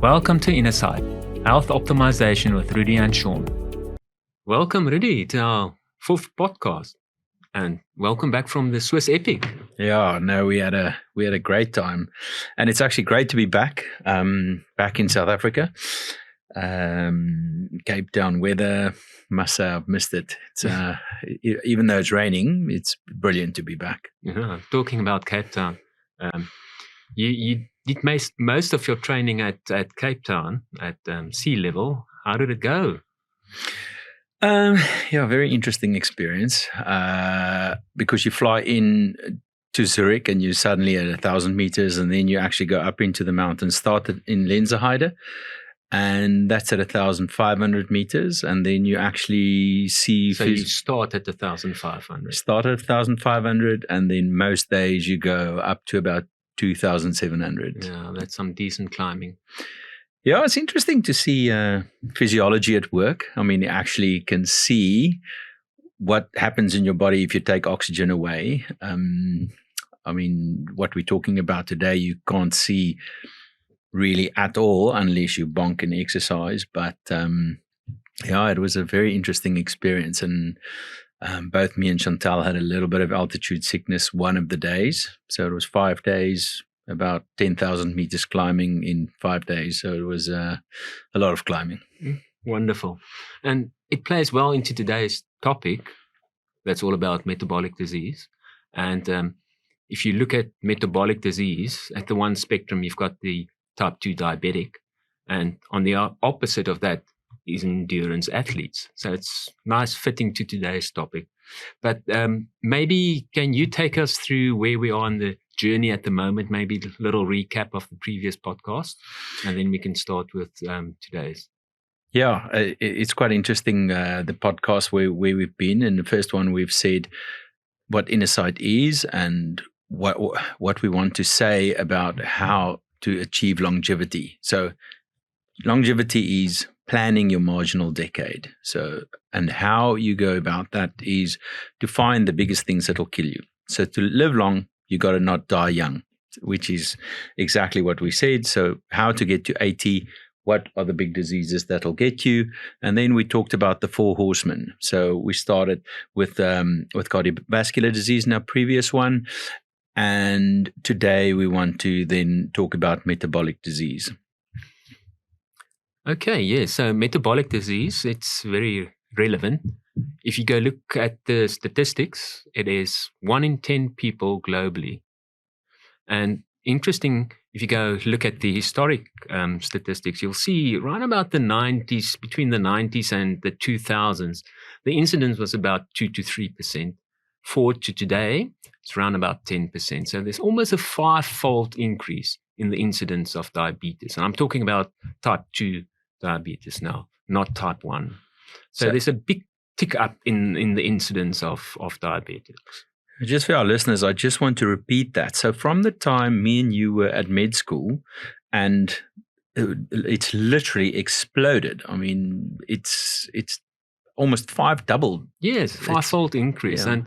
Welcome to Innersight, Health Optimization with Rudy and Shaun. Welcome, Rudy, to our fourth podcast, and welcome back from the Swiss Epic. Yeah, no, we had a great time, and it's actually great to be back in South Africa. Cape Town weather, must say I've missed it. It's even though it's raining, it's brilliant to be back. Yeah, talking about Cape Town, you did most of your training at Cape Town at sea level. How did it go? Very interesting experience because you fly in to Zurich and you're suddenly at 1,000 meters, and then you actually go up into the mountains. Started in Lenzerheide, and that's at 1,500 meters, and then you actually see. So you start at 1,500. Start at 1,500, and then most days you go up to about 2,700. Yeah, that's some decent climbing. Yeah, it's interesting to see physiology at work. I mean, you actually can see what happens in your body if you take oxygen away. I mean, what we're talking about today, you can't see really at all unless you bonk and exercise. But it was a very interesting experience. And both me and Chantal had a little bit of altitude sickness one of the days. So it was 5 days, about 10,000 meters climbing in 5 days. So it was a lot of climbing. Wonderful. And it plays well into today's topic. That's all about metabolic disease. And if you look at metabolic disease, at the one spectrum, you've got the type 2 diabetic. And on the opposite of that is endurance athletes. So it's nice fitting to today's topic. But maybe can you take us through where we are on the journey at the moment, maybe a little recap of the previous podcast, and then we can start with today's. Yeah, it's quite interesting, the podcast where we've been. In the first one, we've said what Innersight is and what we want to say about how to achieve longevity. So longevity is planning your marginal decade. So, and how you go about that is to find the biggest things that will kill you. So to live long, you got to not die young, which is exactly what we said. So how to get to 80, what are the big diseases that'll get you? And then we talked about the 4 horsemen. So we started with cardiovascular disease in our previous one. And today we want to then talk about metabolic disease. Okay, yeah. So metabolic disease, it's very relevant. If you go look at the statistics, it is 1 in 10 people globally. And interesting, if you go look at the historic statistics, you'll see right about the 90s, between the 90s and the 2000s, the incidence was about 2 to 3%. Forward to today, it's around about 10%. So there's almost a 5-fold increase in the incidence of diabetes. And I'm talking about type 2 diabetes now, not type 1. So there's a big tick up in the incidence of diabetes. Just for our listeners, I just want to repeat that. So from the time me and you were at med school, and it's literally exploded. I mean, it's almost 5-doubled. Yes, 5-fold increase. Yeah.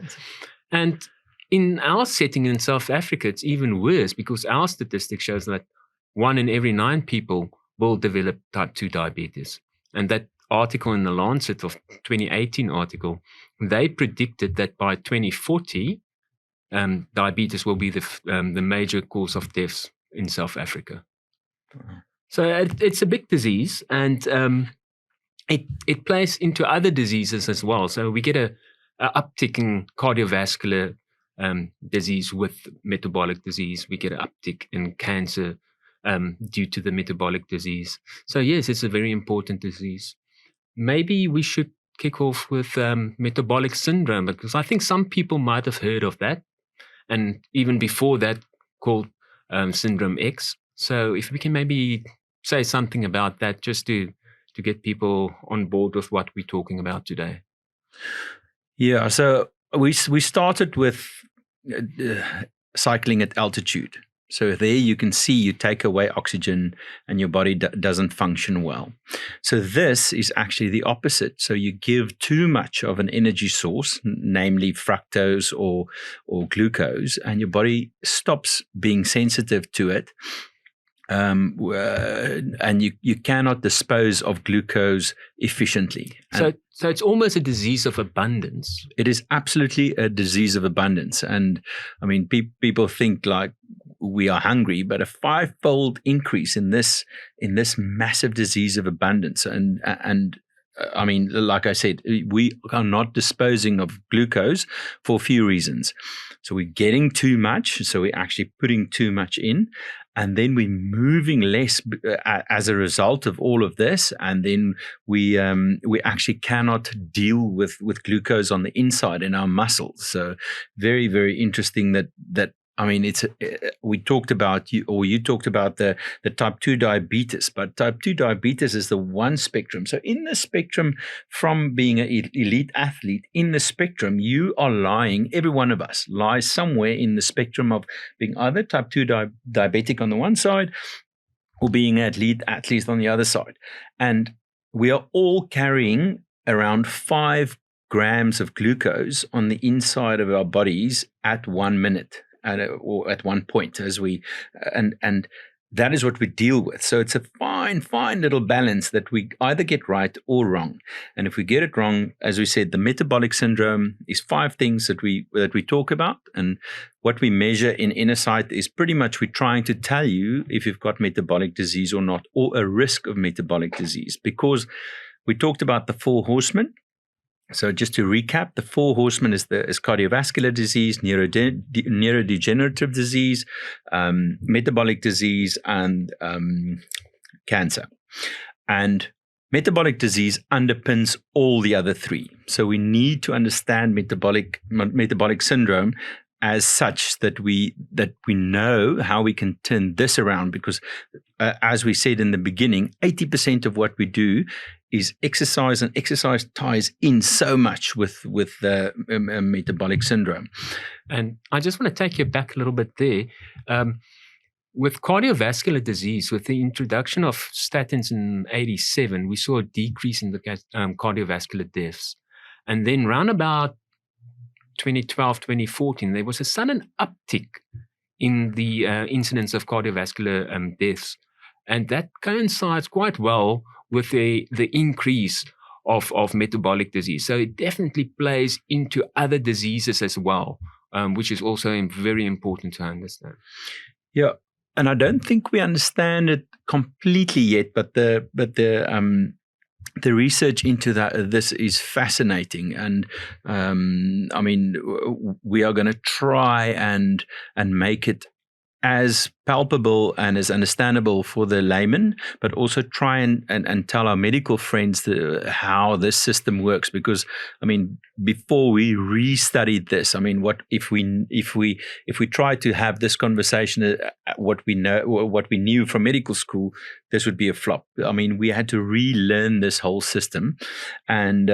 And in our setting in South Africa, it's even worse because our statistic shows that 1 in every 9 people will develop type 2 diabetes. And that article in the Lancet of 2018 article, they predicted that by 2040, diabetes will be the major cause of deaths in South Africa. So it's a big disease, and it plays into other diseases as well. So we get a uptick in cardiovascular disease with metabolic disease. We get an uptick in cancer due to the metabolic disease. So yes, it's a very important disease. Maybe we should kick off with metabolic syndrome, because I think some people might have heard of that, and even before that called Syndrome X. So if we can maybe say something about that, just to get people on board with what we're talking about today. Yeah, so we started with cycling at altitude. So there you can see you take away oxygen and your body doesn't function well. So this is actually the opposite. So you give too much of an energy source, namely fructose or glucose, and your body stops being sensitive to it. and you cannot dispose of glucose efficiently. So it's almost a disease of abundance. It is absolutely a disease of abundance. And I mean, people think like we are hungry, but a 5-fold increase in this massive disease of abundance. And I mean, like I said, we are not disposing of glucose for a few reasons. So we're getting too much. So we're actually putting too much in. And then we're moving less as a result of all of this. And then we actually cannot deal with glucose on the inside in our muscles. So very, very interesting that I mean, we talked about you talked about the type 2 diabetes, but type 2 diabetes is the one spectrum. So in the spectrum from being an elite athlete, in the spectrum, you are every one of us lies somewhere in the spectrum of being either type 2 diabetic on the one side or being an elite athlete on the other side. And we are all carrying around 5 grams of glucose on the inside of our bodies at 1 minute. Or at one point, as we and that is what we deal with. So it's a fine little balance that we either get right or wrong. And if we get it wrong, as we said, the metabolic syndrome is 5 things that we talk about. And what we measure in Innersight is pretty much we're trying to tell you if you've got metabolic disease or not, or a risk of metabolic disease, because we talked about the 4 horsemen. So just to recap, the 4 horsemen is cardiovascular disease, neurodegenerative disease, metabolic disease, and cancer. And metabolic disease underpins all the other 3. So we need to understand metabolic syndrome as such that we know how we can turn this around, because as we said in the beginning, 80% of what we do is exercise, and exercise ties in so much with the metabolic syndrome. And I just want to take you back a little bit there. With cardiovascular disease, with the introduction of statins in 1987, we saw a decrease in the cardiovascular deaths. And then round about 2012, 2014, there was a sudden uptick in the incidence of cardiovascular deaths. And that coincides quite well with the increase of metabolic disease. So it definitely plays into other diseases as well, which is also very important to understand. Yeah, and I don't think we understand it completely yet, but the research into this is fascinating, and I mean, we are going to try and make it as palpable and as understandable for the layman, but also try and tell our medical friends how this system works. Because I mean, before we restudied this, I mean, what if we try to have this conversation, what we knew from medical school, this would be a flop. I mean, we had to relearn this whole system, and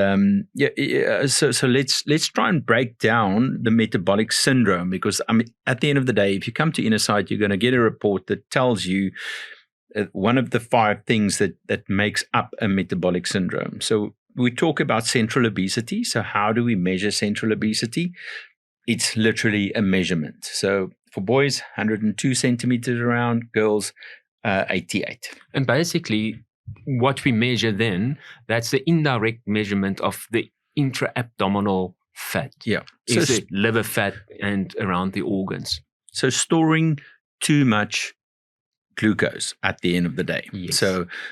so let's try and break down the metabolic syndrome, because I mean, at the end of the day, if you come to Innersight, you're going to get a report that tells you one of the 5 things that makes up a metabolic syndrome. So we talk about central obesity. So how do we measure central obesity? It's literally a measurement. So for boys, 102 centimeters around, girls, 88. And basically, what we measure then, that's the indirect measurement of the intra-abdominal fat. Yeah. Is it liver fat and around the organs? So storing too much glucose at the end of the day. Yes.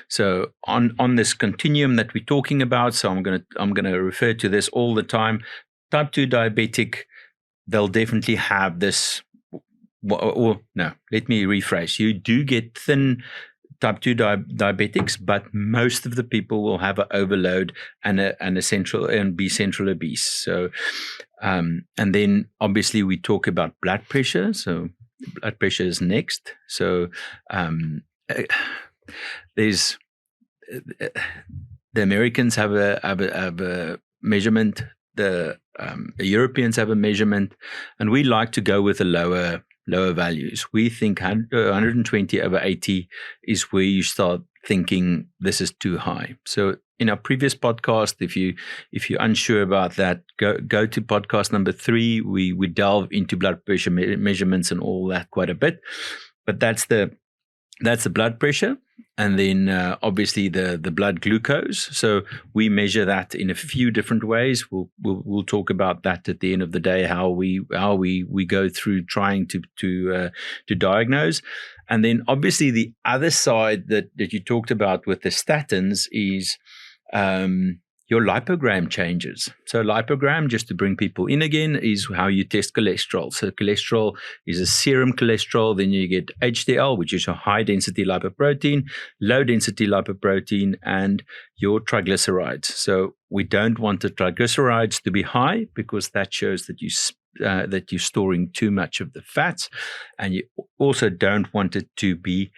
So on this continuum that we're talking about, so I'm gonna refer to this all the time. Type 2 diabetic, they'll definitely have this. Or no, let me rephrase. You do get thin type 2 diabetics, but most of the people will have an overload and be central obese. So, and then obviously we talk about blood pressure. So blood pressure is next. So there's the Americans have a measurement. The Europeans have a measurement, and we like to go with the lower values. We think 120 over 80 is where you start thinking this is too high. So in our previous podcast, if you're unsure about that, go to podcast number 3. We delve into blood pressure measurements and all that quite a bit. But that's the That's the blood pressure. And then obviously the blood glucose. So we measure that in a few different ways. We'll talk about that at the end of the day, how we go through trying to diagnose. And then obviously the other side that you talked about with the statins is your lipogram changes. So lipogram, just to bring people in again, is how you test cholesterol. So cholesterol is a serum cholesterol. Then you get HDL, which is a high-density lipoprotein, low-density lipoprotein, and your triglycerides. So we don't want the triglycerides to be high because that shows that you're storing too much of the fats, and you also don't want it to be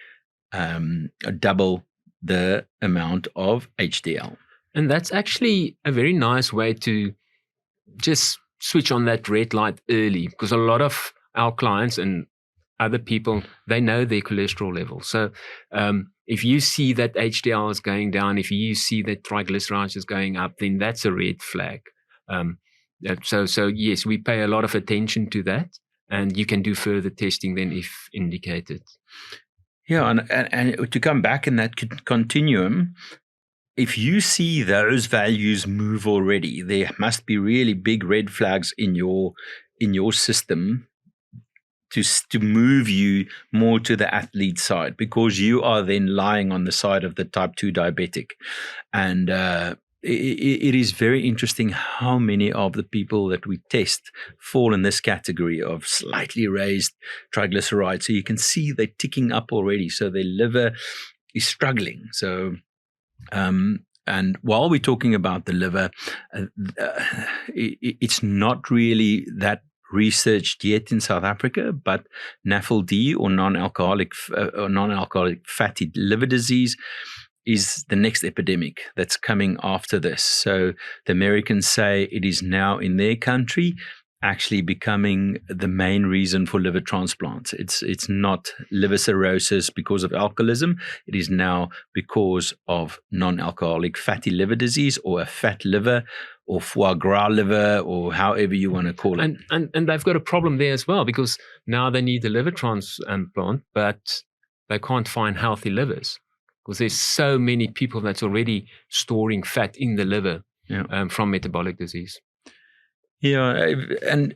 double the amount of HDL. And that's actually a very nice way to just switch on that red light early, because a lot of our clients and other people, they know their cholesterol level. So if you see that HDL is going down, if you see that triglycerides is going up, then that's a red flag. So yes, we pay a lot of attention to that, and you can do further testing then if indicated. Yeah, and to come back in that continuum, if you see those values move already, there must be really big red flags in your system to move you more to the athlete side, because you are then lying on the side of the type 2 diabetic. And it is very interesting how many of the people that we test fall in this category of slightly raised triglycerides. So you can see they're ticking up already. So their liver is struggling. So and while we're talking about the liver, it's not really that researched yet in South Africa, but NAFLD, or non-alcoholic fatty liver disease, is the next epidemic that's coming after this. So the Americans say it is now in their country actually becoming the main reason for liver transplants. It's not liver cirrhosis because of alcoholism. It is now because of non-alcoholic fatty liver disease, or a fat liver, or foie gras liver, or however you want to call it. And they've got a problem there as well, because now they need a liver transplant, but they can't find healthy livers, because there's so many people that's already storing fat in the liver from metabolic disease. Yeah, and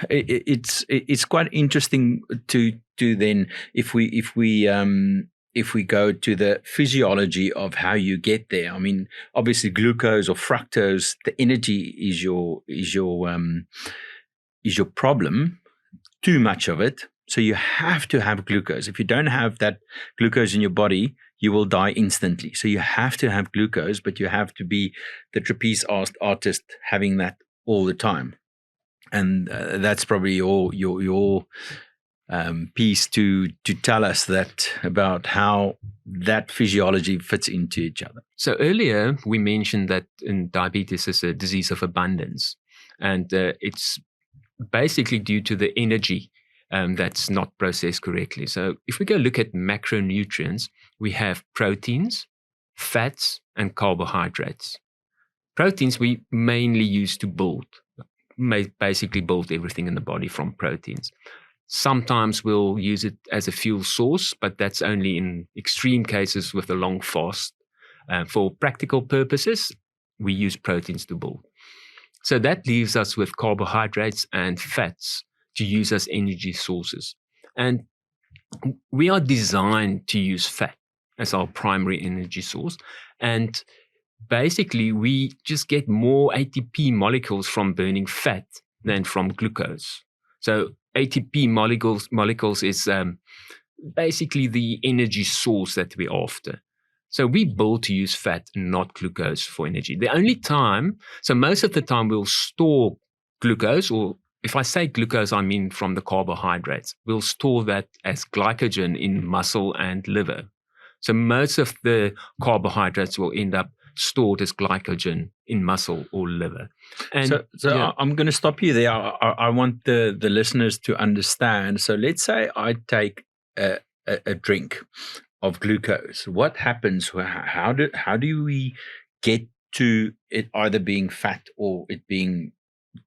it's quite interesting to then if we go to the physiology of how you get there. I mean, obviously glucose or fructose, the energy is your problem. Too much of it, so you have to have glucose. If you don't have that glucose in your body, you will die instantly. So you have to have glucose, but you have to be the trapeze artist having that all the time. And that's probably your piece to tell us that about how that physiology fits into each other. So earlier we mentioned that in diabetes is a disease of abundance, and it's basically due to the energy that's not processed correctly. So if we go look at macronutrients, we have proteins, fats, and carbohydrates. Proteins we mainly use to basically build everything in the body from proteins. Sometimes we'll use it as a fuel source, but that's only in extreme cases with a long fast. For practical purposes, we use proteins to build. So that leaves us with carbohydrates and fats to use as energy sources. And we are designed to use fat as our primary energy source. And basically, we just get more ATP molecules from burning fat than from glucose. So ATP molecules is basically the energy source that we're after. So we build to use fat and not glucose for energy. The only time, so most of the time we'll store glucose, or if I say glucose, I mean from the carbohydrates. We'll store that as glycogen in muscle and liver. So most of the carbohydrates will end up stored as glycogen in muscle or liver. And so I'm going to stop you there. I want the listeners to understand. So let's say I take a drink of glucose. What happens? How do we get to it either being fat or it being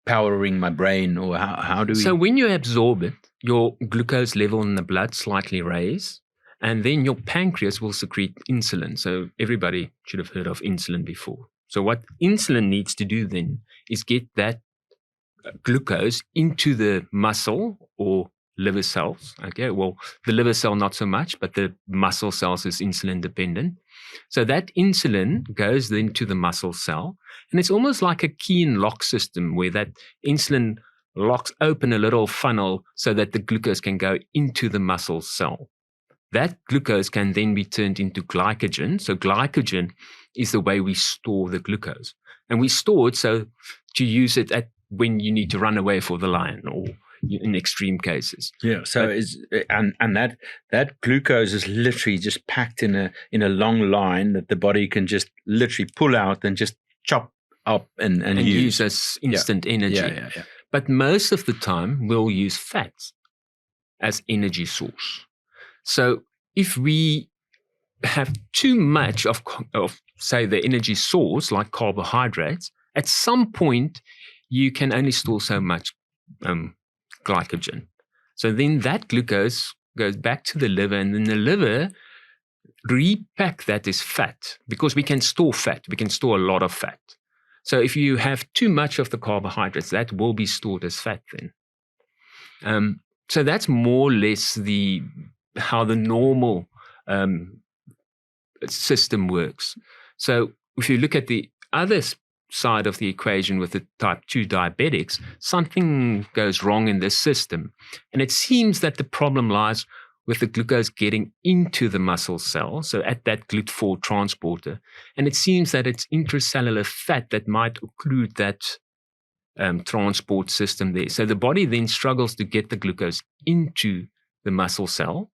powering my brain, or how do we? So when you absorb it, your glucose level in the blood slightly raises, And then your pancreas will secrete insulin. So everybody should have heard of insulin before. So what insulin needs to do then is get that glucose into the muscle or liver cells. Okay, well, the liver cell not so much, but the muscle cells is insulin dependent. So that insulin goes then to the muscle cell, and it's almost like a key and lock system where that insulin locks open a little funnel so that the glucose can go into the muscle cell. That glucose can then be turned into glycogen. So glycogen is the way we store the glucose, and we store it so to use it when you need to run away for the lion, or in extreme cases. Yeah. So that glucose is literally just packed in a long line that the body can just literally pull out and just chop up and use as instant energy. Yeah. But most of the time, we'll use fats as energy source. So if we have too much of say the energy source like carbohydrates, at some point you can only store so much glycogen. So then that glucose goes back to the liver, and then the liver repack that as fat, because we can store fat. We can store a lot of fat. So if you have too much of the carbohydrates, that will be stored as fat then. So that's more or less how the normal system works. So if you look at the other side of the equation with the type 2 diabetics, something goes wrong in this system. And it seems that the problem lies with the glucose getting into the muscle cell, so at that GLUT4 transporter. And it seems that it's intracellular fat that might occlude that transport system there. So the body then struggles to get the glucose into the muscle cell.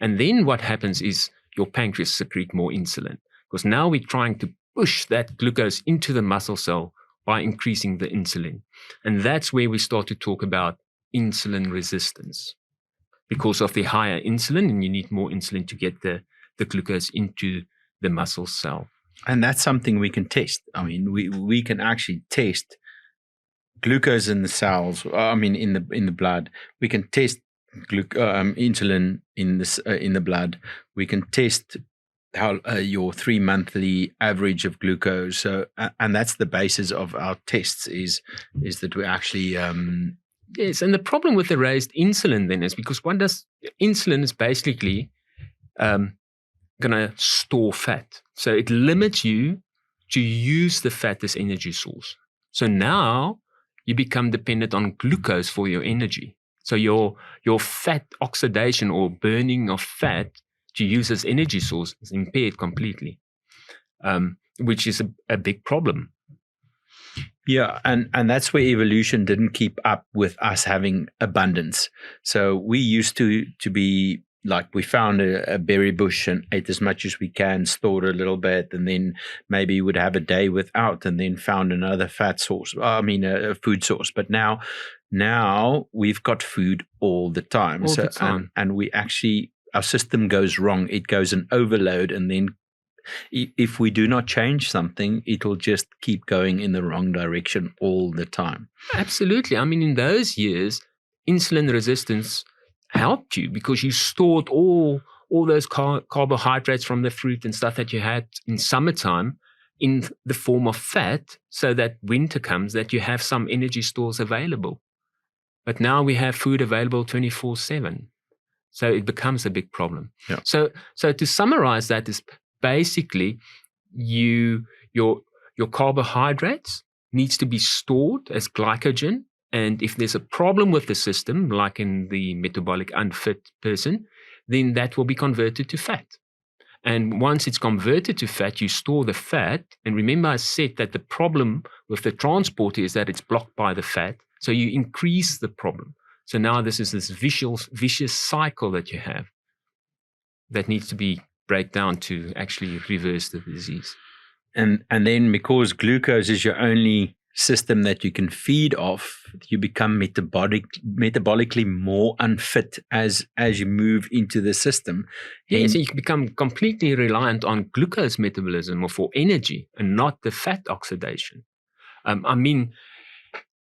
And then what happens is your pancreas secrete more insulin, because now we're trying to push that glucose into the muscle cell by increasing the insulin. And that's where we start to talk about insulin resistance, because of the higher insulin, and you need more insulin to get the glucose into the muscle cell. And that's something we can test. I mean, we can actually test glucose in the cells. In the blood. We can test insulin in the blood. We can test how your 3 monthly average of glucose. So, and that's the basis of our tests is that we actually. Yes, and the problem with the raised insulin then is because insulin is basically going to store fat. So it limits you to use the fat as energy source. So now you become dependent on glucose for your energy. So your fat oxidation or burning of fat to use as energy source is impaired completely, which is a big problem. Yeah, and that's where evolution didn't keep up with us having abundance. So we used to be like, we found a berry bush and ate as much as we can, stored a little bit, and then maybe would have a day without, and then found another fat source. A food source. But now we've got food all the time. All the time. And we actually, our system goes wrong. It goes in overload, and then if we do not change something, it'll just keep going in the wrong direction all the time. Absolutely. I mean, in those years, insulin resistance helped you because you stored all those carbohydrates from the fruit and stuff that you had in summertime in the form of fat, so that winter comes, that you have some energy stores available. But now we have food available 24/7. So it becomes a big problem. Yeah. So to summarize that is basically your carbohydrates needs to be stored as glycogen. And if there's a problem with the system, like in the metabolic unfit person, then that will be converted to fat. And once it's converted to fat, you store the fat. And remember, I said that the problem with the transporter is that it's blocked by the fat. So you increase the problem. So now this is this vicious cycle that you have that needs to be break down to actually reverse the disease. And then because glucose is your only system that you can feed off, you become metabolically more unfit as you move into the system. Yes, so you become completely reliant on glucose metabolism or for energy and not the fat oxidation.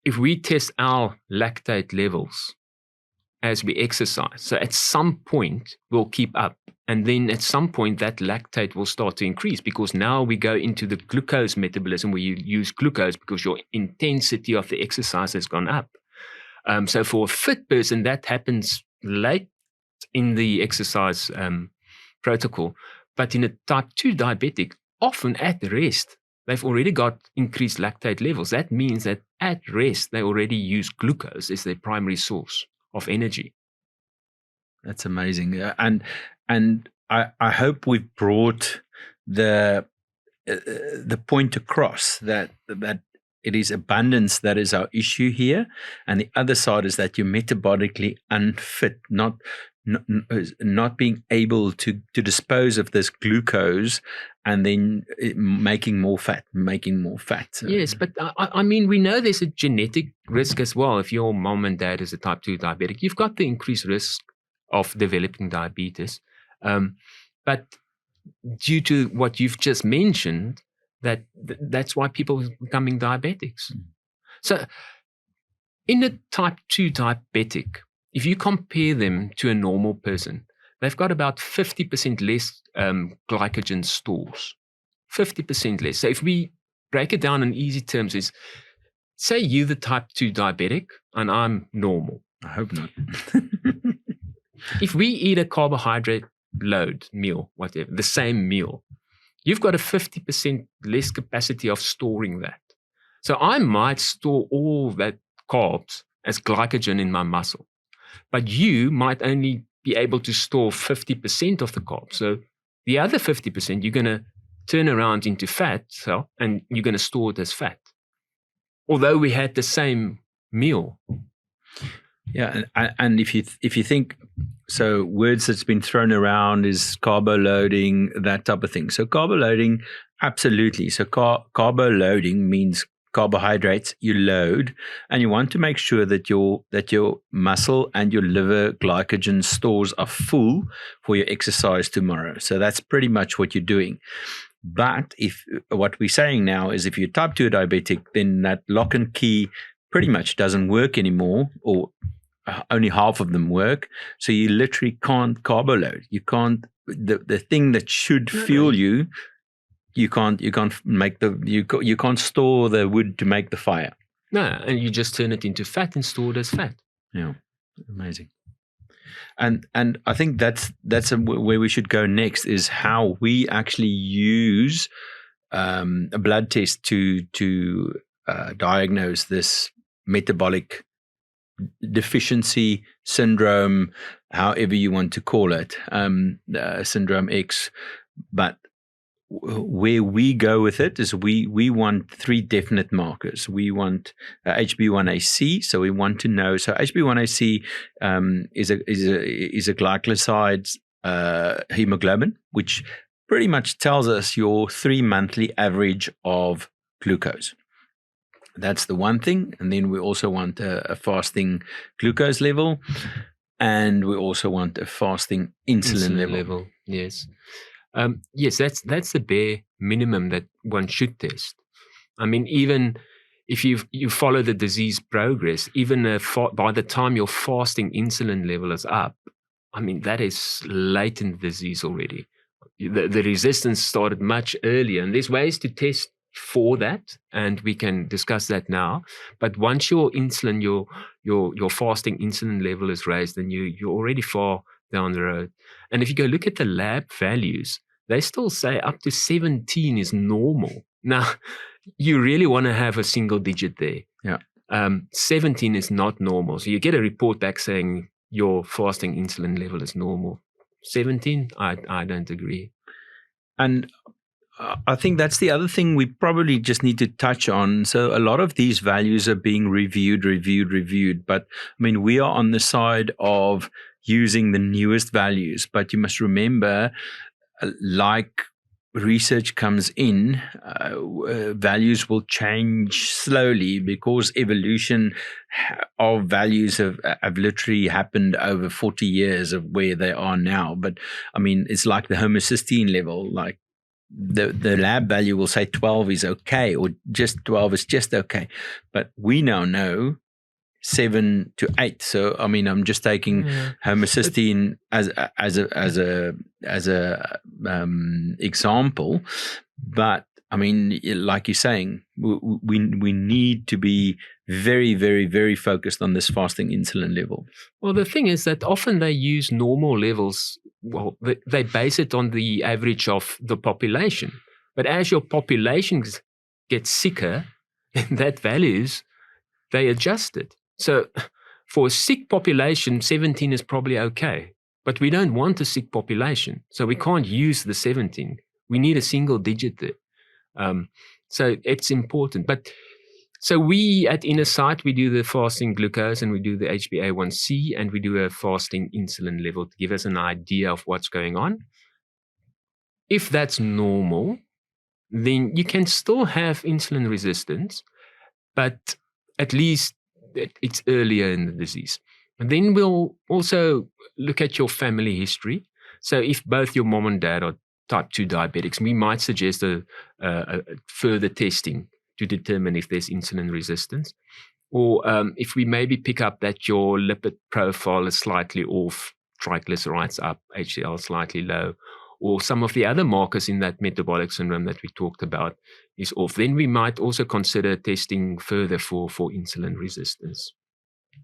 If we test our lactate levels as we exercise. So at some point, we'll keep up. And then at some point, that lactate will start to increase, because now we go into the glucose metabolism, where you use glucose because your intensity of the exercise has gone up. So for a fit person, that happens late in the exercise protocol. But in a type 2 diabetic, often at rest, they've already got increased lactate levels. That means that at rest, they already use glucose as their primary source of energy. That's amazing. And I hope we've brought the point across that it is abundance that is our issue here, and the other side is that you're metabolically unfit, not being able to dispose of this glucose, and then making more fat. Yes, but I mean, we know there's a genetic risk as well. If your mom and dad is a type 2 diabetic, you've got the increased risk of developing diabetes. But due to what you've just mentioned, that's why people are becoming diabetics. So in a type 2 diabetic, if you compare them to a normal person, they've got about 50% less glycogen stores. 50% less. So if we break it down in easy terms, is say you're the type 2 diabetic and I'm normal. I hope not. If we eat a carbohydrate load meal, whatever, the same meal, you've got a 50% less capacity of storing that. So I might store all that carbs as glycogen in my muscle, but you might only be able to store 50% of the carbs. So the other 50%, you're going to turn around into fat, and you're going to store it as fat, although we had the same meal. Yeah, and if you think, so words that's been thrown around is carbo loading, that type of thing. So carbo loading, absolutely. So carbo loading means carbohydrates you load, and you want to make sure that your muscle and your liver glycogen stores are full for your exercise tomorrow. So that's pretty much what you're doing. But if what we're saying now is if you're type 2 diabetic, then that lock and key pretty much doesn't work anymore, or only half of them work. So you literally can't carbo load. You can't, the thing that should fuel you, you can't make you can't store the wood to make the fire. No, and you just turn it into fat and store it as fat. Yeah, amazing. And I think that's where we should go next, is how we actually use a blood test to diagnose this metabolic deficiency syndrome, however you want to call it, syndrome X. But where we go with it is we want 3 definite markers. We want HbA1c, so we want to know. So HbA1c is a glycoside hemoglobin, which pretty much tells us your 3 monthly average of glucose. That's the one thing. And then we also want a fasting glucose level, and we also want a fasting insulin level. Yes. Yes, that's the bare minimum that one should test. I mean, even if you follow the disease progress, even by the time your fasting insulin level is up, I mean, that is latent disease already. The resistance started much earlier, and there's ways to test for that, and we can discuss that now. But once your insulin, your fasting insulin level is raised, then you're already far down the road. And if you go look at the lab values, they still say up to 17 is normal. Now, you really want to have a single digit there. Yeah. 17 is not normal. So you get a report back saying your fasting insulin level is normal. 17, I don't agree. And I think that's the other thing we probably just need to touch on. So a lot of these values are being reviewed. But I mean, we are on the side of using the newest values. But you must remember, like research comes in, values will change slowly, because evolution of values have literally happened over 40 years of where they are now. But I mean, it's like the homocysteine level, like the lab value will say 12 is okay, or just 12 is just okay. But we now know 7 to 8. So I mean, I'm just taking homocysteine as a example, but I mean, like you're saying, we need to be very, very, very focused on this fasting insulin level. Well, the thing is that often they use normal levels. Well, they base it on the average of the population. But as your population gets sicker, that values, they adjust it. So for a sick population, 17 is probably okay. But we don't want a sick population. So we can't use the 17. We need a single digit there. So it's important. But so we at Innersight, we do the fasting glucose and we do the HbA1c and we do a fasting insulin level to give us an idea of what's going on. If that's normal, then you can still have insulin resistance, but at least it's earlier in the disease. And then we'll also look at your family history. So if both your mom and dad are type 2 diabetics, we might suggest a further testing to determine if there's insulin resistance. Or if we maybe pick up that your lipid profile is slightly off, triglycerides up, HDL slightly low, or some of the other markers in that metabolic syndrome that we talked about is off, then we might also consider testing further for insulin resistance.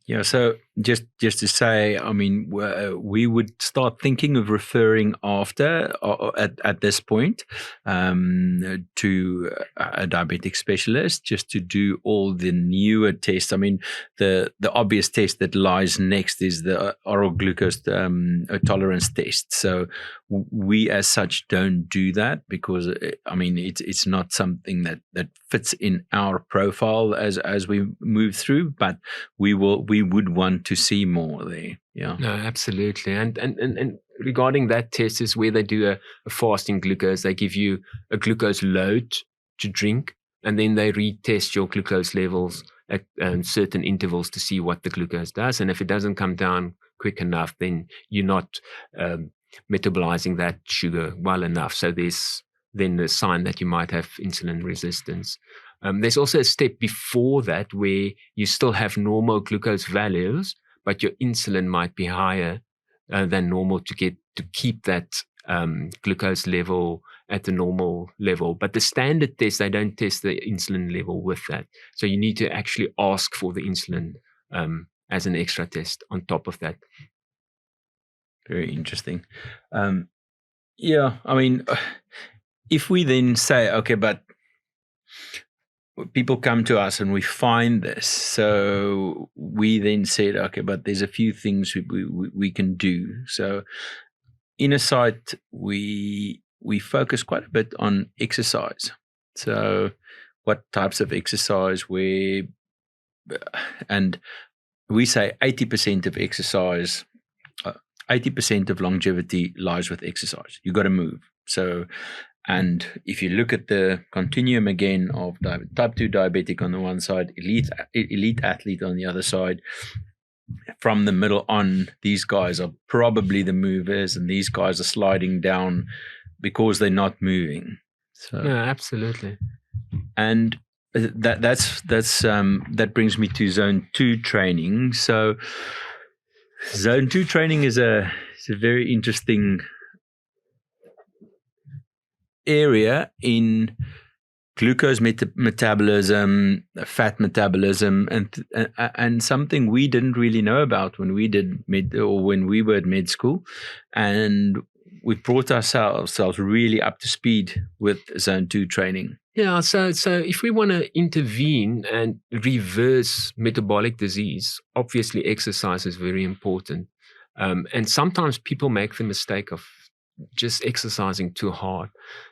Yeah, so just to say, I mean, we would start thinking of referring after at this point to a diabetic specialist just to do all the newer tests. I mean, the obvious test that lies next is the oral glucose tolerance test. So we as such don't do that because, I mean, it's not something that fits in our profile as we move through, but we would want to see more there. Yeah. No, absolutely. And regarding that test is where they do a fasting glucose. They give you a glucose load to drink, and then they retest your glucose levels at certain intervals to see what the glucose does. And if it doesn't come down quick enough, then you're not metabolizing that sugar well enough. So there's then a sign that you might have insulin resistance. There's also a step before that where you still have normal glucose values, but your insulin might be higher than normal to keep that glucose level at the normal level. But the standard test, they don't test the insulin level with that. So you need to actually ask for the insulin as an extra test on top of that. Very interesting. Yeah, I mean, if we then say, okay, but people come to us and we find this, so we then said, okay, but there's a few things we can do. So Innersight, we focus quite a bit on exercise. So what types of exercise and we say 80% of exercise, 80% of longevity lies with exercise. You got to move. So, and if you look at the continuum again of type 2 diabetic on the one side, elite athlete on the other side, from the middle on, these guys are probably the movers, and these guys are sliding down because they're not moving. So, yeah, absolutely. And that brings me to zone 2 training. So zone 2 training is a very interesting area in glucose metabolism, fat metabolism, and something we didn't really know about when we did when we were at med school, and we brought ourselves really up to speed with zone 2 training. Yeah, so if we want to intervene and reverse metabolic disease, obviously exercise is very important. And sometimes people make the mistake of just exercising too hard.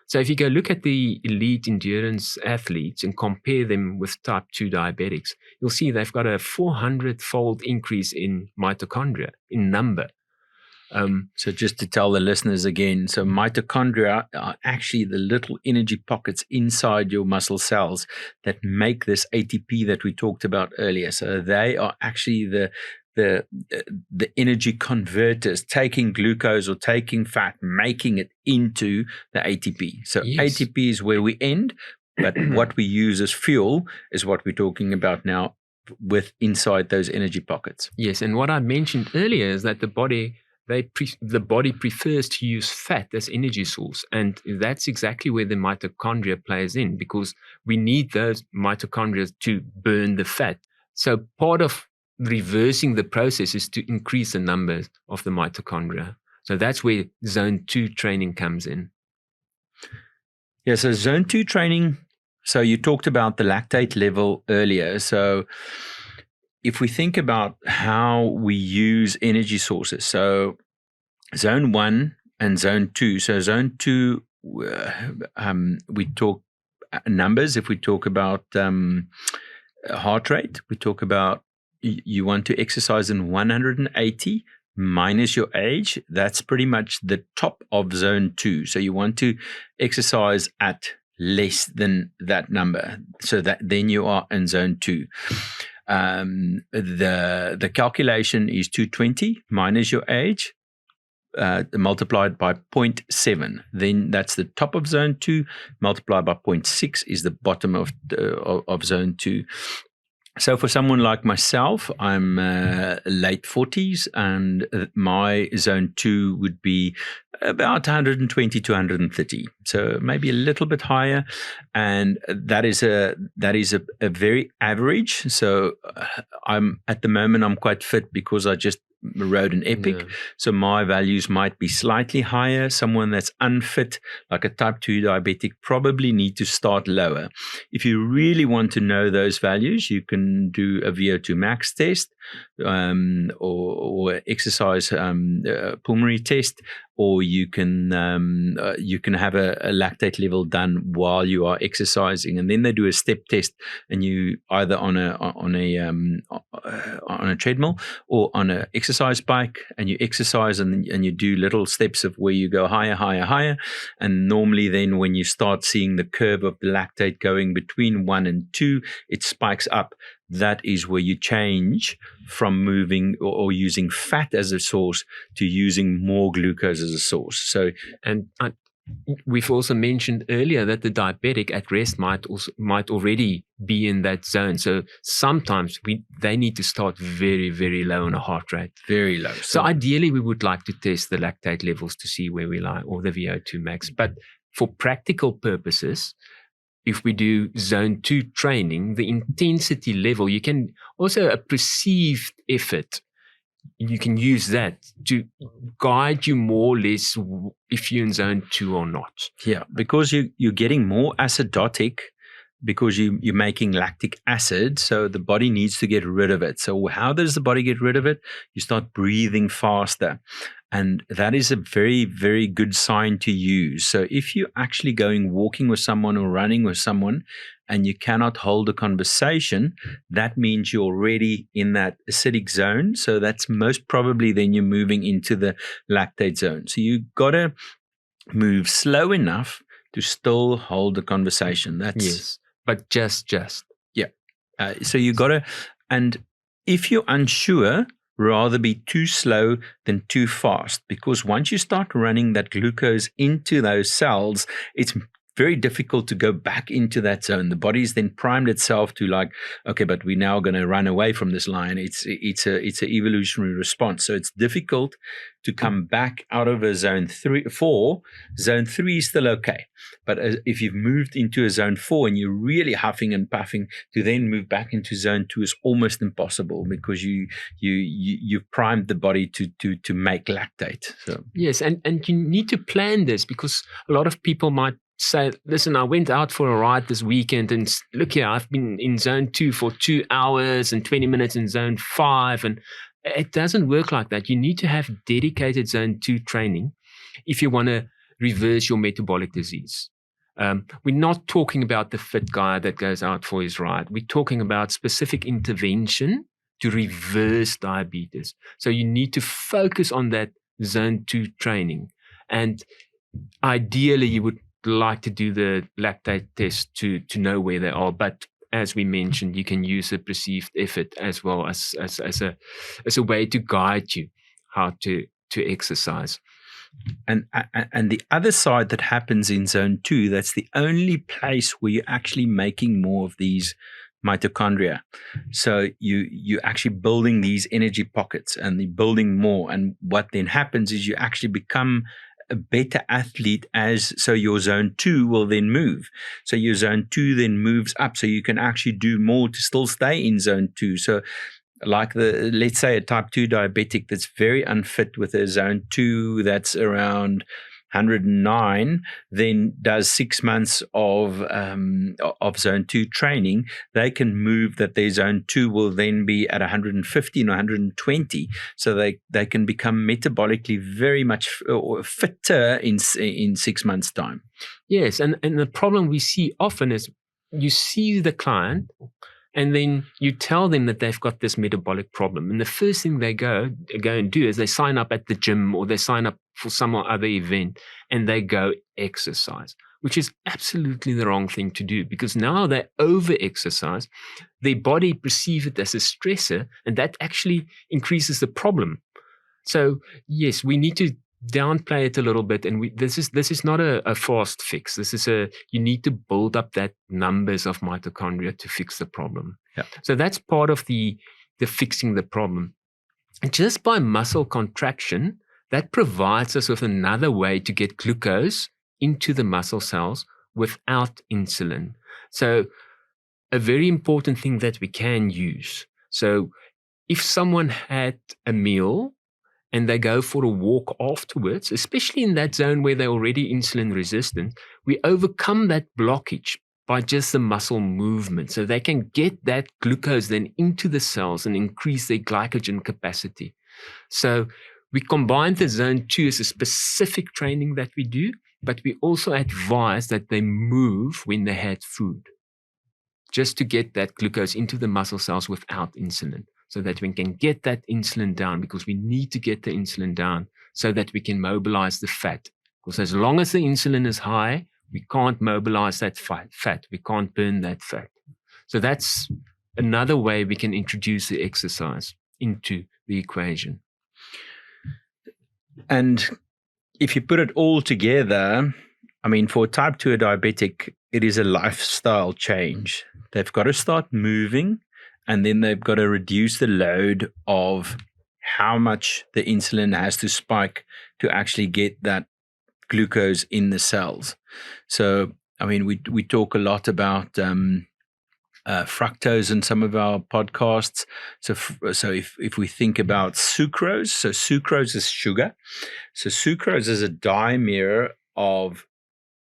So if you go look at the elite endurance athletes and compare them with type 2 diabetics, you'll see they've got a 400-fold increase in mitochondria in number. So just to tell the listeners again, so mitochondria are actually the little energy pockets inside your muscle cells that make this ATP that we talked about earlier. So they are actually the energy converters, taking glucose or taking fat, making it into the ATP. So yes. ATP is where we end, but what we use as fuel is what we're talking about now with inside those energy pockets. Yes, and what I mentioned earlier is that the body prefers to use fat as energy source, and that's exactly where the mitochondria plays in, because we need those mitochondria to burn the fat. So part of reversing the process is to increase the numbers of the mitochondria. So that's where zone 2 training comes in. Yeah, so zone 2 training, so you talked about the lactate level earlier. So if we think about how we use energy sources, so zone 1 and zone 2. So zone 2, we talk numbers. If we talk about heart rate, we talk about you want to exercise in 180 minus your age. That's pretty much the top of zone 2. So you want to exercise at less than that number, so that then you are in zone 2. The calculation is 220 minus your age, multiplied by 0.7. Then that's the top of zone 2. Multiplied by 0.6 is the bottom of zone 2. So for someone like myself, I'm late 40s, and my zone 2 would be about 120 to 130. So maybe a little bit higher, and that is a very average. So I'm at the moment I'm quite fit because I just rode an epic. Yeah. So my values might be slightly higher. Someone that's unfit, like a type 2 diabetic, probably need to start lower. If you really want to know those values, you can do a VO2 max test, or exercise pulmonary test, or you can have a lactate level done while you are exercising, and then they do a step test, and you either on a treadmill or on an exercise bike, and you exercise and you do little steps of where you go higher, and normally then when you start seeing the curve of the lactate going between 1 and 2, it spikes up. That is where you change from moving or using fat as a source to using more glucose as a source. So, and we've also mentioned earlier that the diabetic at rest might already be in that zone. So sometimes they need to start very, very low on a heart rate. Very low. So ideally, we would like to test the lactate levels to see where we lie, or the VO2 max. But for practical purposes, if we do zone 2 training, the intensity level, you can also a perceived effort, you can use that to guide you more or less if you're in zone 2 or not. Yeah, because you're getting more acidotic, because you're making lactic acid, so the body needs to get rid of it. So how does the body get rid of it? You start breathing faster. And that is a very, very good sign to use. So if you're actually walking with someone or running with someone and you cannot hold a conversation, that means you're already in that acidic zone. So that's most probably then you're moving into the lactate zone. So you got to move slow enough to still hold the conversation. That's yes, but just yeah. So you got to, and if you're unsure, rather be too slow than too fast, because once you start running that glucose into those cells, it's very difficult to go back into that zone. The body's then primed itself to like, okay, but we're now going to run away from this line. It's an evolutionary response. So it's difficult to come back out of a zone 4. Zone 3 is still okay. But if you've moved into a zone 4 and you're really huffing and puffing, to then move back into zone 2 is almost impossible, because you've primed the body to make lactate. So yes, and you need to plan this, because a lot of people might say, listen, I went out for a ride this weekend, and look here, I've been in zone 2 for 2 hours and 20 minutes in zone 5. And it doesn't work like that. You need to have dedicated zone 2 training if you want to reverse your metabolic disease. We're not talking about the fit guy that goes out for his ride. We're talking about specific intervention to reverse diabetes. So you need to focus on that zone 2 training. And ideally, you would like to do the lactate test to know where they are, but as we mentioned, you can use a perceived effort as well as a way to guide you how to exercise. And the other side that happens in zone 2, that's the only place where you're actually making more of these mitochondria. So you're actually building these energy pockets and you're building more. And what then happens is you actually become a better athlete so your zone 2 will then move. So your zone 2 then moves up. So you can actually do more to still stay in zone 2. So like let's say a type 2 diabetic that's very unfit with a zone 2 that's around 109, then does 6 months of zone 2 training, they can move that their zone 2 will then be at 115 or 120, so they can become metabolically very much fitter in 6 months' time. Yes, and the problem we see often is you see the client and then you tell them that they've got this metabolic problem. And the first thing they go and do is they sign up at the gym or they sign up for some other event and they go exercise, which is absolutely the wrong thing to do, because now they over-exercise, their body perceives it as a stressor, and that actually increases the problem. So yes, we need to downplay it a little bit, and this is not a fast fix. This is you need to build up that numbers of mitochondria to fix the problem. Yeah. So that's part of the fixing the problem. And just by muscle contraction, that provides us with another way to get glucose into the muscle cells without insulin. So a very important thing that we can use. So if someone had a meal and they go for a walk afterwards, especially in that zone where they're already insulin resistant, we overcome that blockage by just the muscle movement. So they can get that glucose then into the cells and increase their glycogen capacity. So we combine the zone 2 as a specific training that we do, but we also advise that they move when they had food, just to get that glucose into the muscle cells without insulin, so that we can get that insulin down, because we need to get the insulin down so that we can mobilize the fat. Because as long as the insulin is high, we can't mobilize that fat. We can't burn that fat. So that's another way we can introduce the exercise into the equation. And if you put it all together, I mean, for type 2 diabetic, it is a lifestyle change. They've got to start moving, and then they've got to reduce the load of how much the insulin has to spike to actually get that glucose in the cells. So, I mean, we talk a lot about fructose in some of our podcasts. So if we think about sucrose, so sucrose is sugar. So sucrose is a dimer of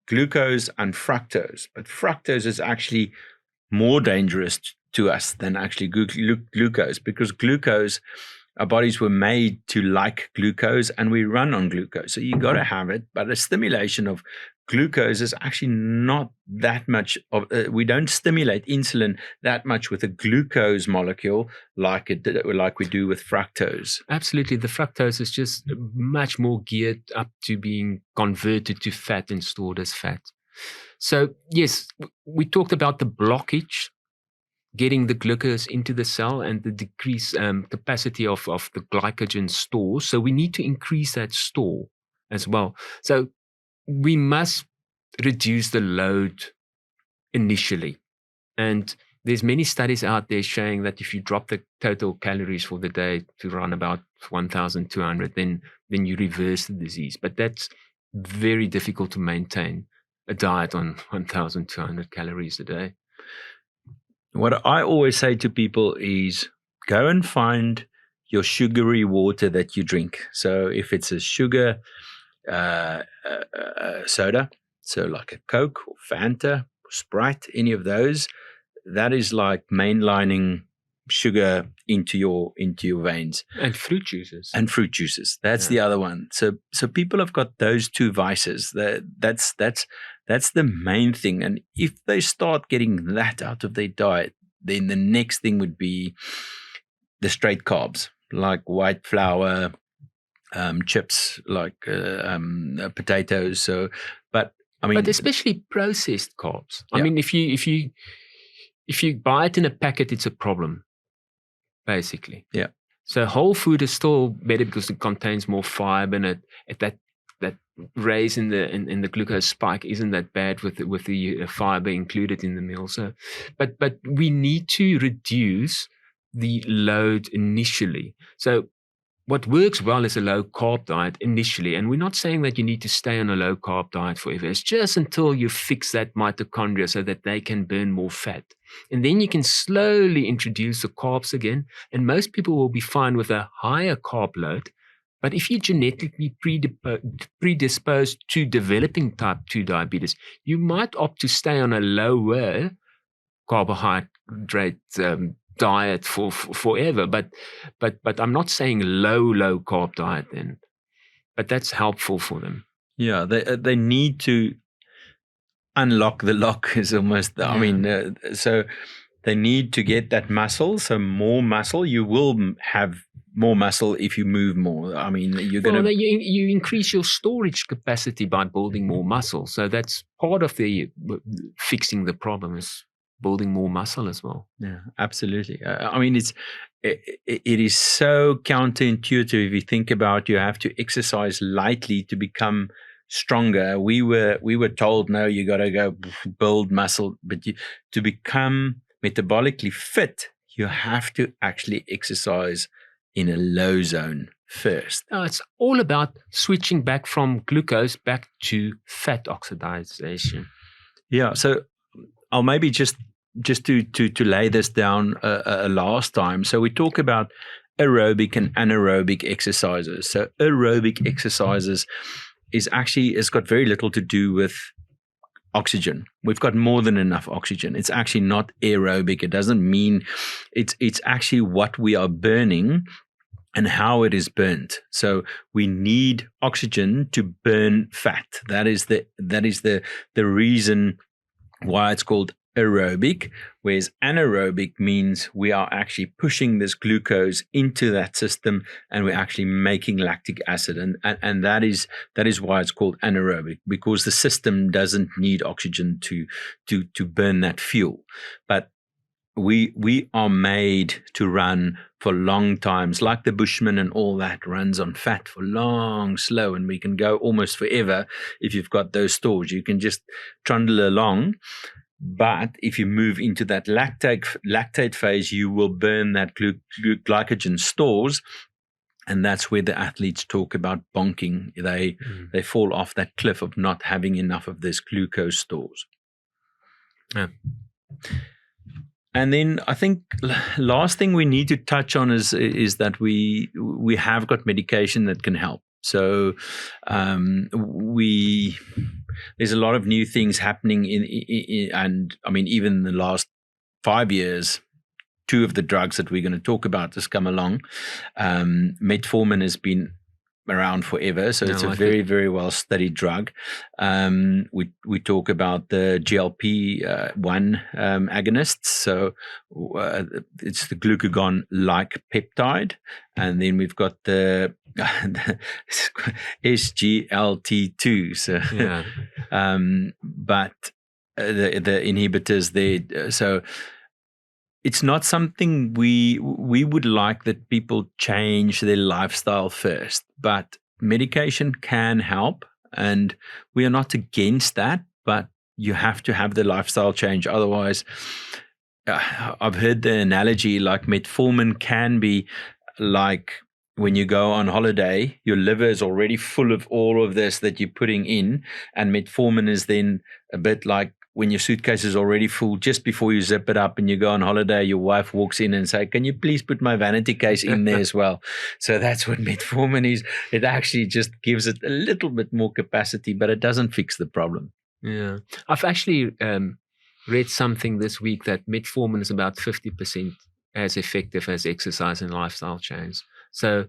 glucose and fructose, but fructose is actually more dangerous to us than actually glucose, because glucose, our bodies were made to like glucose and we run on glucose. So you got to have it, but a stimulation of glucose is actually not that much of, we don't stimulate insulin that much with a glucose molecule like we do with fructose. Absolutely. The fructose is just much more geared up to being converted to fat and stored as fat. So yes, we talked about the blockage, getting the glucose into the cell, and the decreased capacity of the glycogen stores. So we need to increase that store as well. So we must reduce the load initially. And there's many studies out there showing that if you drop the total calories for the day to around about 1,200, then you reverse the disease. But that's very difficult to maintain a diet on 1,200 calories a day. What I always say to people is go and find your sugary water that you drink. So if it's a sugar soda, so like a Coke or Fanta or Sprite, any of those, that is like mainlining sugar into your veins. And fruit juices. That's the other one. So people have got those two vices. That's the main thing. And if they start getting that out of their diet, then the next thing would be the straight carbs, like white flour, chips, like potatoes. So, but especially processed carbs. I mean, if you buy it in a packet, it's a problem, basically. Yeah. So whole food is still better because it contains more fiber and that raise in the glucose spike isn't that bad with the fiber included in the meal. So, but we need to reduce the load initially. So what works well is a low carb diet initially. And we're not saying that you need to stay on a low carb diet forever. It's just until you fix that mitochondria so that they can burn more fat. And then you can slowly introduce the carbs again. And most people will be fine with a higher carb load. But if you're genetically predisposed to developing type 2 diabetes, you might opt to stay on a lower carbohydrate diet for forever, but I'm not saying low carb diet then, but that's helpful for them. Yeah, they need to unlock the lock is almost. Yeah. I mean, so they need to get that muscle. So more muscle, you will have more muscle if you move more. I mean, you're going to you increase your storage capacity by building more muscle. So that's part of the fixing the problem is building more muscle as well. Yeah, absolutely. I mean, it is so counterintuitive if you think about you have to exercise lightly to become stronger. We were told, no, you got to go build muscle, but to become metabolically fit, you have to actually exercise in a low zone first. No, it's all about switching back from glucose back to fat oxidation. Yeah, so I'll maybe just to lay this down a last time. So we talk about aerobic and anaerobic exercises. So aerobic exercises has got very little to do with oxygen. We've got more than enough oxygen. It's actually not aerobic. It doesn't mean it's actually what we are burning and how it is burnt. So we need oxygen to burn fat. That is the reason why it's called aerobic, whereas anaerobic means we are actually pushing this glucose into that system and we're actually making lactic acid, and that is why it's called anaerobic, because the system doesn't need oxygen to burn that fuel. But we are made to run for long times, like the Bushman and all that runs on fat for long, slow, and we can go almost forever if you've got those stores. You can just trundle along. But if you move into that lactate phase, you will burn that glycogen stores, and that's where the athletes talk about bonking. They fall off that cliff of not having enough of this glucose stores. Yeah. And then I think last thing we need to touch on is that we have got medication that can help. So there's a lot of new things happening and I mean, even in the last 5 years, 2 of the drugs that we're going to talk about has come along. Metformin has been around forever, so it's a very, very well studied drug. We talk about the GLP-1 agonists, so it's the glucagon-like peptide, and then we've got the SGLT2. So, yeah. But the inhibitors there, so. It's not something we would like that people change their lifestyle first, but medication can help, and we are not against that, but you have to have the lifestyle change. Otherwise, I've heard the analogy like metformin can be like when you go on holiday, your liver is already full of all of this that you're putting in, and metformin is then a bit like when your suitcase is already full, just before you zip it up and you go on holiday, your wife walks in and say, "Can you please put my vanity case in there as well?" So that's what metformin is. It actually just gives it a little bit more capacity, but it doesn't fix the problem. Yeah. I've actually read something this week that metformin is about 50% as effective as exercise and lifestyle change. So,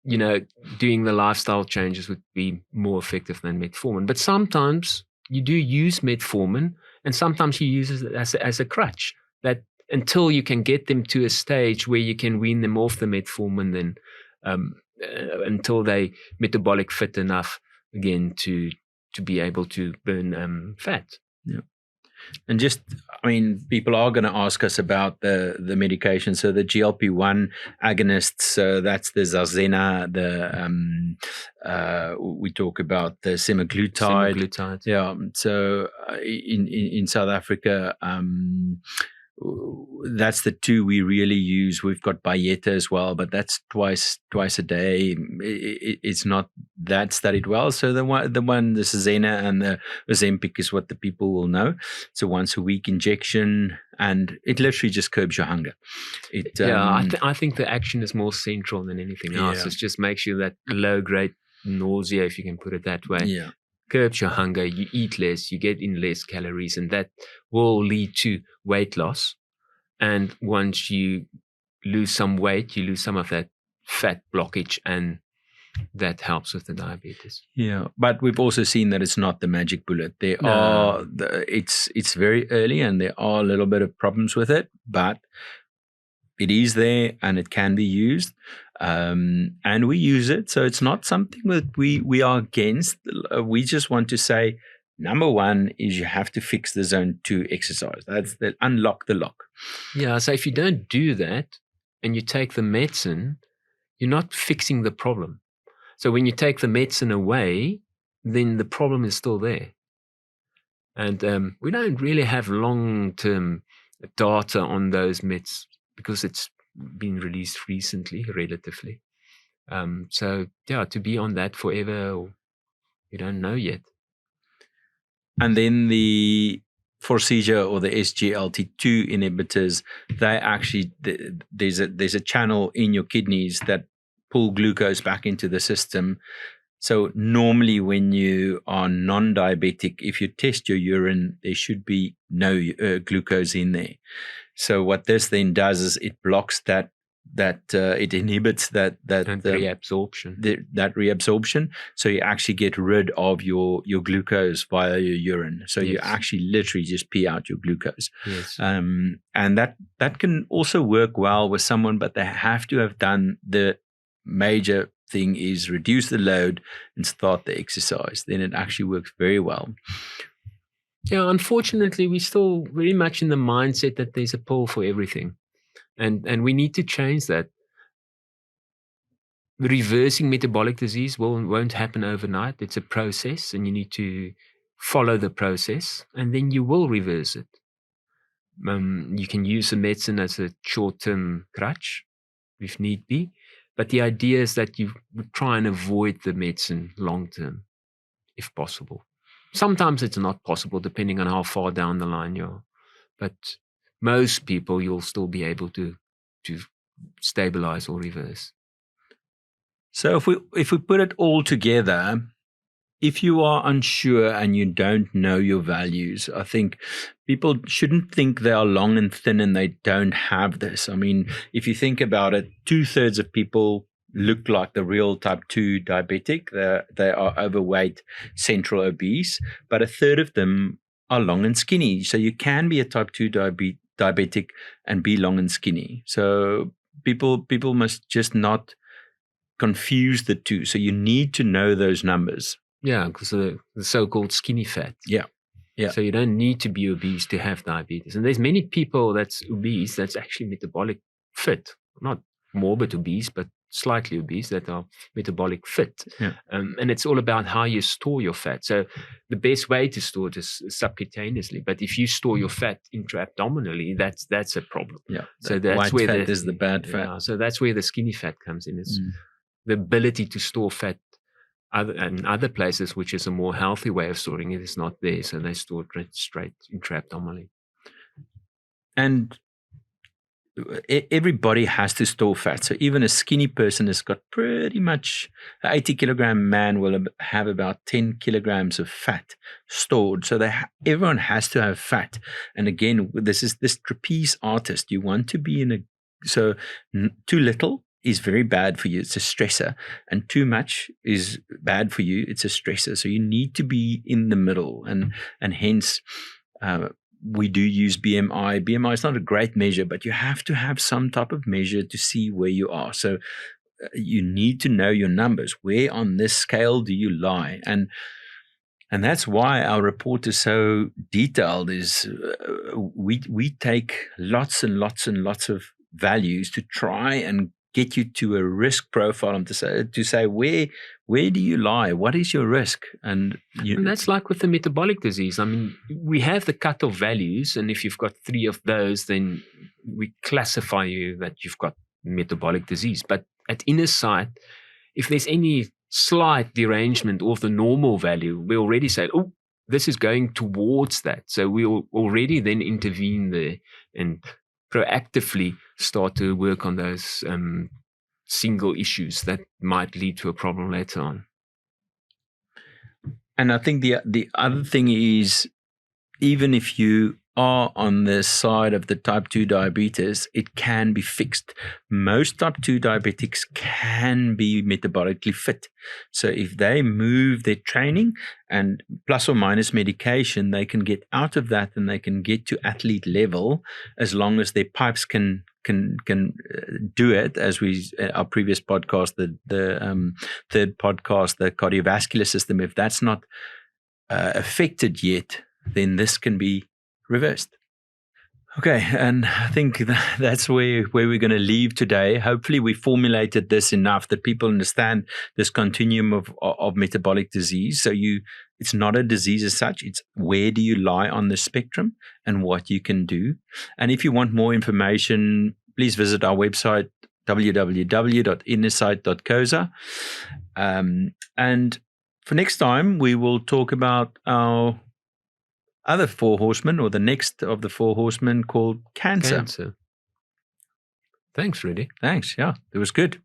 doing the lifestyle changes would be more effective than metformin. But sometimes you do use metformin, and sometimes you use it as a crutch, that until you can get them to a stage where you can wean them off the metformin, then until they metabolic fit enough again to be able to burn fat. Yeah. And just, I mean, people are going to ask us about the medication. So the GLP-1 agonists, so that's the Zazena, we talk about the semaglutide. Semaglutide. Yeah. So in South Africa, that's the two we really use. We've got Bayeta as well, but that's twice a day. It's not that studied well. So the Zazena and the Ozempic is what the people will know. It's a once a week injection, and it literally just curbs your hunger. I think the action is more central than anything else. It's just make sure that low grade nausea, if you can put it that way, curbs your hunger. You eat less, you get in less calories, and that will lead to weight loss. And once you lose some weight, you lose some of that fat blockage, and that helps with the diabetes. Yeah, but we've also seen that it's not the magic bullet. It's very early, and there are a little bit of problems with it, but it is there and it can be used, and we use it. So it's not something that we are against. We just want to say, number one is you have to fix the zone 2 exercise. That's the unlock the lock. Yeah. So if you don't do that and you take the medicine, you're not fixing the problem. So when you take the medicine away, then the problem is still there. And we don't really have long-term data on those meds because it's been released recently, relatively. To be on that forever, we don't know yet. And then the Forxiga or the SGLT2 inhibitors, they actually, there's a channel in your kidneys that pull glucose back into the system. So normally when you are non-diabetic, if you test your urine, there should be no glucose in there. So what this then does is it blocks that it inhibits that reabsorption. That reabsorption. So you actually get rid of your glucose via your urine. So you actually literally just pee out your glucose. Yes. And that can also work well with someone, but they have to have done the major thing is reduce the load and start the exercise. Then it actually works very well. Yeah, unfortunately, we're still very much in the mindset that there's a pill for everything. And we need to change that. Reversing metabolic disease won't happen overnight. It's a process, and you need to follow the process, and then you will reverse it. You can use the medicine as a short-term crutch, if need be, but the idea is that you try and avoid the medicine long-term, if possible. Sometimes it's not possible, depending on how far down the line you are, but most people, you'll still be able to stabilize or reverse. So if we put it all together, if you are unsure and you don't know your values, I think people shouldn't think they are long and thin and they don't have this. I mean, if you think about it, 2/3 of people look like the real type 2 diabetic. They are overweight, central obese, but 1/3 of them are long and skinny. So you can be a type 2 diabetic and be long and skinny. So people must just not confuse the two. So you need to know those numbers. Yeah, because the so-called skinny fat. Yeah. So you don't need to be obese to have diabetes. And there's many people that's obese that's actually metabolic fit, not morbid obese, but slightly obese that are metabolic fit. Yeah. And it's all about how you store your fat. So the best way to store it is subcutaneously. But if you store your fat intra-abdominally, that's a problem. Yeah. So that's white where fat is the bad fat. Yeah, so that's where the skinny fat comes in. It's the ability to store fat in other places, which is a more healthy way of storing it, is not there. So they store it straight intra-abdominally. And everybody has to store fat. So even a skinny person has got pretty much, an 80-kilogram man will have about 10 kilograms of fat stored. So everyone has to have fat. And again, this trapeze artist. You want to be so too little is very bad for you. It's a stressor. And too much is bad for you. It's a stressor. So you need to be in the middle. And hence, we do use BMI. BMI is not a great measure, but you have to have some type of measure to see where you are. So you need to know your numbers. Where on this scale do you lie? And And that's why our report is so detailed. Is we take lots and lots and lots of values to try and get you to a risk profile, and to say where do you lie, what is your risk, and that's like with the metabolic disease. I mean, we have the cutoff values, and if you've got 3 of those, then we classify you that you've got metabolic disease. But at Innersight, if there's any slight derangement of the normal value, we already say, oh, this is going towards that. So we'll already then intervene there and proactively start to work on those single issues that might lead to a problem later on. And I think the other thing is, even if you are on the side of the type 2 diabetes, it can be fixed. Most type 2 diabetics can be metabolically fit. So if they move their training and plus or minus medication, they can get out of that and they can get to athlete level, as long as their pipes can do it. As our previous podcast, the third podcast, the cardiovascular system, if that's not affected yet, then this can be reversed. Okay, and I think that's where we're going to leave today. Hopefully we formulated this enough that people understand this continuum of metabolic disease. So it's not a disease as such, it's where do you lie on the spectrum and what you can do. And if you want more information, please visit our website, www.innersight.coza. And for next time, we will talk about our other 4 horsemen, or the next of the 4 horsemen, called cancer. Thanks, Rudy. Thanks. Yeah, it was good.